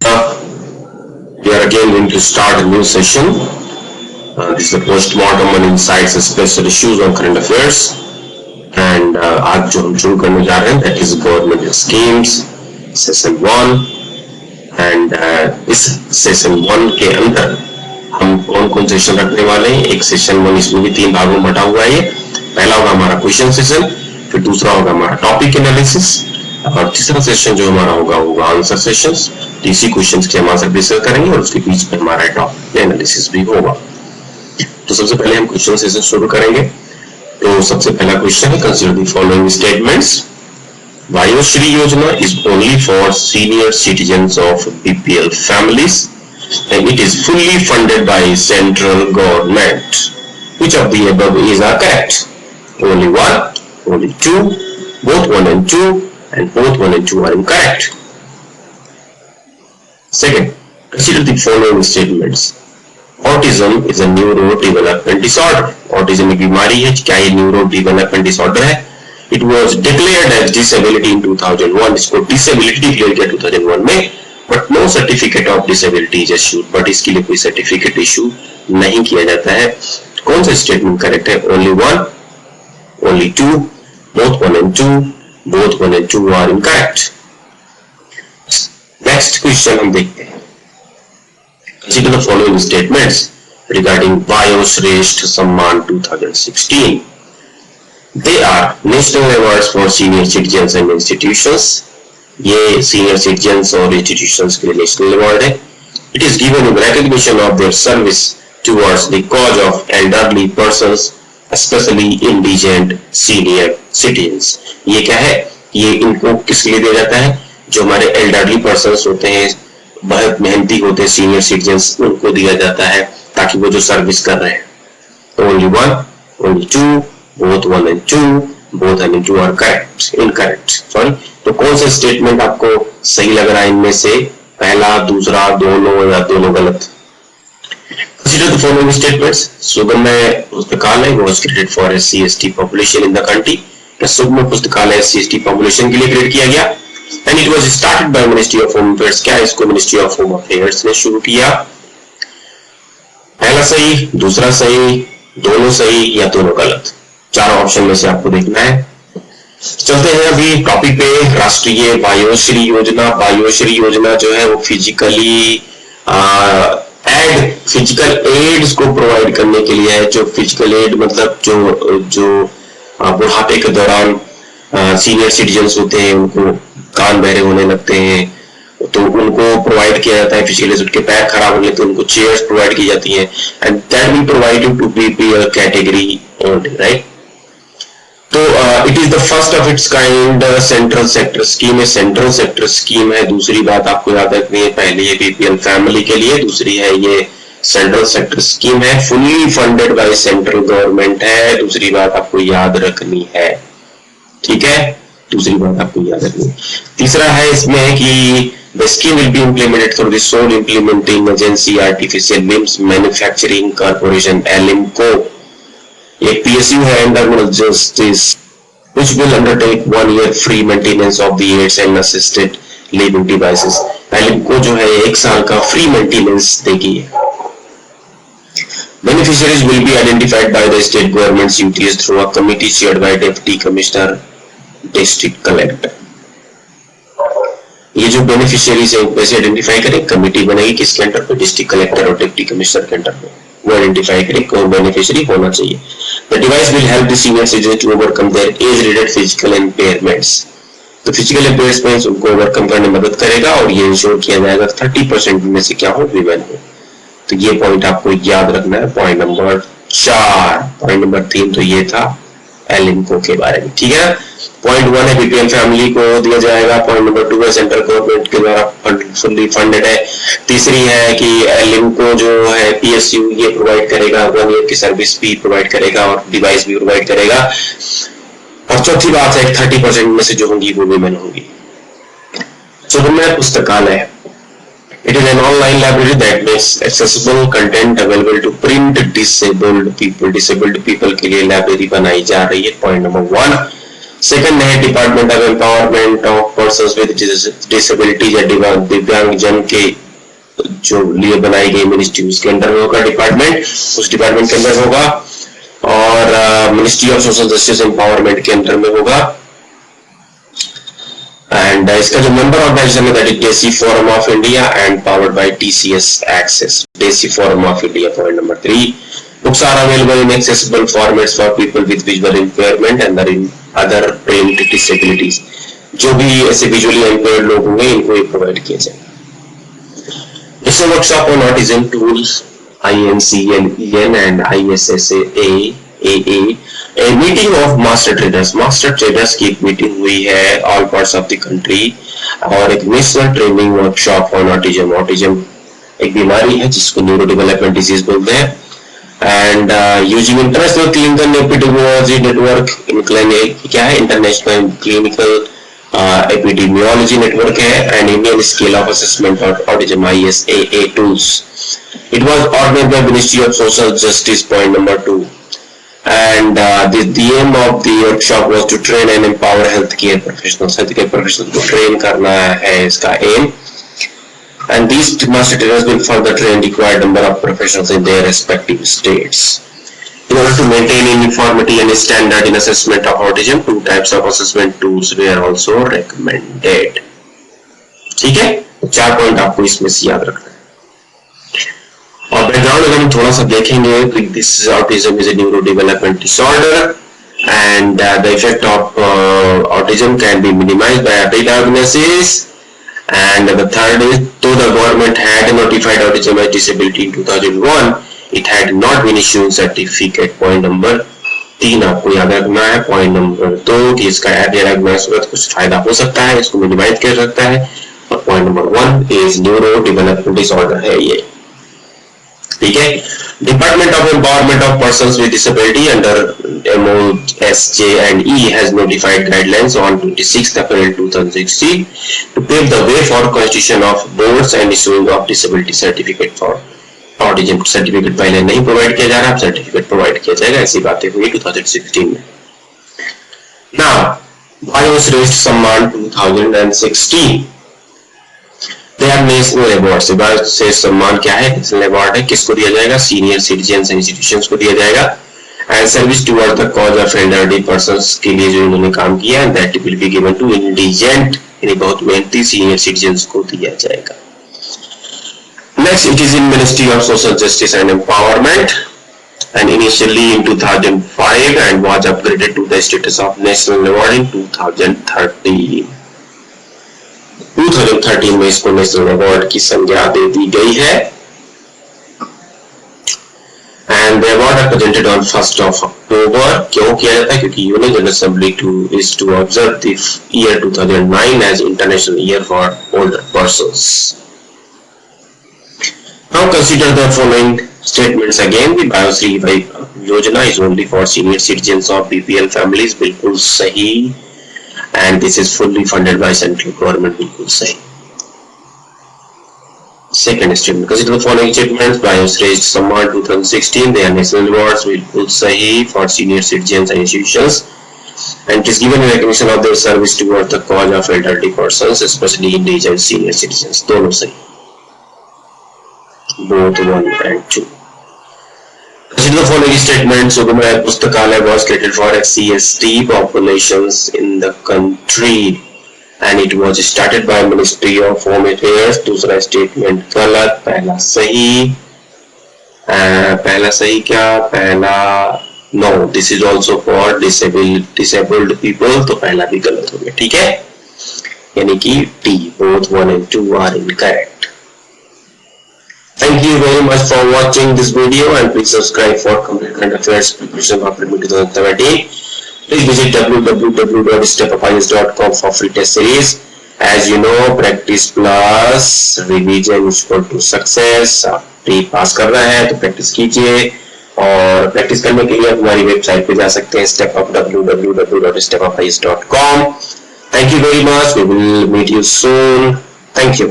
We are again going to start a new session. This is the post-mortem on insights and special issues on current affairs. And आज जो हम शुरू करने जा रहे हैं that is government schemes session 1. And इस session 1 के अंदर हम कौन-कौन सेशन रखने वाले हैं. एक सेशन 1 इसमें भी 3 भागों में बटा हुआ है. पहला होगा हमारा क्वेश्चन सेशन, फिर दूसरा होगा हमारा टॉपिक एनालिसिस और तीसरा सेशन जो हमारा होगा आंसर सेशंस. इसी क्वेश्चंस के हम आंसर डिस्कस करेंगे और उसके बीच में हमारा टॉपिक एनालिसिस भी होगा. तो सबसे पहले हम क्वेश्चन सेशन शुरू करेंगे. तो सबसे पहला क्वेश्चन है, कंसीडर द फॉलोइंग स्टेटमेंट्स. वायोश्री योजना is only for senior citizens of BPL families and it is fully funded by central government. Which of the above is correct? Only one, only two, both 1 and 2, and both 1 and 2 are incorrect. Second, consider the following statements. Autism is a neurodevelopment disorder. Autism एक बीमारी है. क्या ये neurodevelopment disorder है? It was declared as disability in 2001. इसको disability declare किया 2001 में, but no certificate of disability is issued. But इसके लिए कोई certificate issue नहीं किया जाता है. कौन सा statement correct है? Only one, only two, both 1 and 2, both 1 and 2 are incorrect. Next question हम देखते हैं. Consider the following statements regarding Vayoshreshth Samman 2016. They are national awards for senior citizens and institutions. ये senior citizens और institutions के लिए national award है. It is given in recognition of their service towards the cause of elderly persons, especially indigent senior citizens. ये क्या है? ये इनको किसके लिए दिया जाता है? जो हमारे एल्डरली पर्सन्स होते हैं, बहुत मेहनती होते हैं, सीनियर सिटीजन्स, उनको दिया जाता है ताकि वो जो सर्विस कर रहे हैं. Only one, only two, both 1 and 2, both 1 and 2 are correct, incorrect. Sorry. तो कौन सा स्टेटमेंट आपको सही लग रहा है इनमें से? पहला, दूसरा, दोनों या दोनों गलत? Consider the following statements. सुगम्य पुस्तकालय was created for SC/ST population in the country. सुगम्य पुस्तकालय SC/ST population के लिए क्रिएट किया गया. And it was started by Ministry of Home Affairs. क्या इसको Ministry of Home Affairs ने शुरू किया? पहला सही, दूसरा सही, दोनों सही या दोनों गलत? चारों ऑप्शन में से आपको देखना है. चलते हैं अभी टॉपिक पे. राष्ट्रीय वायोश्री योजना. वायोश्री योजना जो है वो फिजिकल एड्स को प्रोवाइड करने के लिए है. जो फिजिकल एड मतलब जो बुढ़ापे के दौरान सीनियर सिटीजन्स होते हैं, उनको कान बहरे होने लगते हैं, तो उनको प्रोवाइड किया जाता है फिजिकल एड. उनके पैर खराब होने लगते हैं, उनको चेयर्स प्रोवाइड की जाती हैं. And that be provided to BPL category only, right? तो it is the first of its kind central sector scheme है. सेंट्रल सेक्टर स्कीम है. दूसरी बात आपको याद रखनी है, पहली है बीपीएल फैमिली के लिए, दूसरी है ये सेंट्रल सेक्टर स्कीम है, fully funded by central government है. दूसरी बात आपको याद रखनी है, ठीक है? दूसरी बात आपको याद रखनी है. तीसरा है इसमें कि the scheme will be implemented through the sole implementing agency Artificial Limbs Manufacturing Corporation (ALIMCO). ये PSU है under justice, which will undertake 1 year free maintenance of the aids and assisted living devices. ALIMCO जो है 1 साल का free maintenance देगी. Beneficiaries will be identified by the state government's UTS through a committee chaired by Deputy Commissioner, District Collector. ये जो beneficiaries है उनको identify करें. कमेटी बनेगी किसके अंडर पे? डिस्ट्रिक्ट कलेक्टर और डिप्टी कमिश्नर के अंडर पे. वो आइडेंटिफाई करें कौन बेनिफिशियरी होना चाहिए. The device will help the senior citizen to overcome their age related physical impairments. तो फिजिकल इम्पेयरमेंट्स उनको ओवरकम करने में मदद करेगा और ये इंश्योर किया जाएगा 30% में से क्या हो? विमेन हो. तो ये पॉइंट आपको याद रखना है. Point number 4. पॉइंट नंबर 3 तो ये था एलिम्को के बारे में, ठीक है? पॉइंट 1 है बीपीएल फैमिली को दिया जाएगा. पॉइंट नंबर 2 है सेंट्रल गवर्नमेंट के द्वारा फुल्ली फंडेड है. तीसरी है कि एलिम्को जो है पीएसयू ये प्रोवाइड करेगा, 1 ईयर की सर्विस भी प्रोवाइड करेगा और डिवाइस भी प्रोवाइड करेगा. और चौथी बात है 30% में से जो होंगी वो विमेन होंगी. सुगम्य पुस्तकालय. It is an online library that makes accessible content available to print disabled people. Disabled people के लिए लाइब्रेरी बनाई जा रही है. Point number 1. सेकंड है department of empowerment of persons with disabilities या दिव्यांग जन के जो लिए बनाई गई मिनिस्ट्री उसके अंदर होगा डिपार्टमेंट, उस डिपार्टमेंट के अंदर होगा। और ministry of social justice empowerment के अंदर में होगा। एंड इसका जो मेंबर ऑर्गेनाइजेशन है that is Desi forum of India and powered by TCS access, Desi forum of India. Point number 3, books are available in accessible formats for people with visual impairment and other brain disabilities। जो भी ऐसे visually impaired लोग होंगे इनको ये provide किया जाएगा। इस workshop on autism tools INCLEN and ISSAA a meeting of master traders की मीटिंग हुई है all parts of the country और एक national training workshop on autism. Autism एक बीमारी है जिसको न्यूरो डेवलपमेंट डिजीज बोलते हैं। And using international clinical epidemiology network, क्या है international clinical epidemiology network है and Indian scale of assessment of autism ISAA tools। It was organized by Ministry of Social Justice। Point number 2, and the aim of the workshop was to train and empower healthcare professionals। healthcare professionals को train करना है इसका aim। And these master trainers will further train required number of professionals in their respective states। In order to maintain uniformity and standard in assessment of autism, 2 types of assessment tools were also recommended। ठीक है, 4 point आपको इसमें से याद रखना है। और background अगर हम थोड़ा सा देखेंगे तो this autism is a neurodevelopment disorder and the effect of autism can be minimized by early diagnosis। And the third is, though the government had notified autism as disability in 2001, it had not been issued certificate। Point number 3 आपको याद रखना है। Point number 2 कि इसका diagnose हुआ तो कुछ फायदा हो सकता है, इसको मिनिमाइज कर सकता है। और point number 1 is neuro development disorder है ये। ठीक है, department of empowerment of persons with disability under MOSJ&E has notified guidelines on 26th April 2016 to pave the way for constitution of boards and issuing of disability certificate for autism। Certificate पहले नहीं provide किया जा रहा, अब certificate provide किया जाएगा, ऐसी बातें हुई 2016 में। Now, बायोश्रेष्ठ सम्मान 2016 they are national awards। बायोश्रेष्ठ सम्मान क्या है? नेशनल अवार्ड है। किसको दिया जाएगा? सीनियर सिटीजन्स इंस्टीट्यूशंस को दिया जाएगा। And service toward the cause of elderly persons के लिए जो इन्होंने काम किया है that will be given to indigent, यानी बहुत मेहनती सीनियर सिटीजन्स को दिया जाएगा। Next, it is in ministry of social justice and empowerment and initially in 2005 and was upgraded to the status of national award in 2013। 2013 में इसको national award की संज्ञा दे दी गई है। And the award are presented on 1st of October। क्यों किया जाता है? क्योंकि union general assembly is to observe the year 2009 as International Year for Older Persons। Now consider the following statements again। The Bioshri Yojana is only for senior citizens of BPL families। बिल्कुल सही। And this is fully funded by central government। बिल्कुल सही। Second statement, consider the following statements। बायोश्रेष्ठ सम्मान 2016 they are national awards। बिल्कुल सही for senior citizens and institutions and it is given in recognition of their service towards the cause of elderly persons especially indigent senior citizens। दोनों सही, both 1 and 2। Consider the following statements। सुगमय पुस्तकालय was created for SC/ST populations in the country and it was started by Ministry of Home Affairs। दूसरा statement गलत, पहला सही। पहला सही क्या? पहला no, this is also for disabled people, तो पहला भी गलत हो गया। ठीक है, यानी कि D, both 1 and 2 are incorrect। Thank you very much for watching this video and please subscribe for complete current affairs preparation for Prelims 2017। Please visit www.stepupias.com for free test series। As you know, practice plus revision is equal to success। आप pre pass कर रहे हैं तो practice कीजिए और practice करने के लिए हमारी वेबसाइट पे जा सकते हैं www.stepupias.com। Thank you very much। We will meet you soon। Thank you।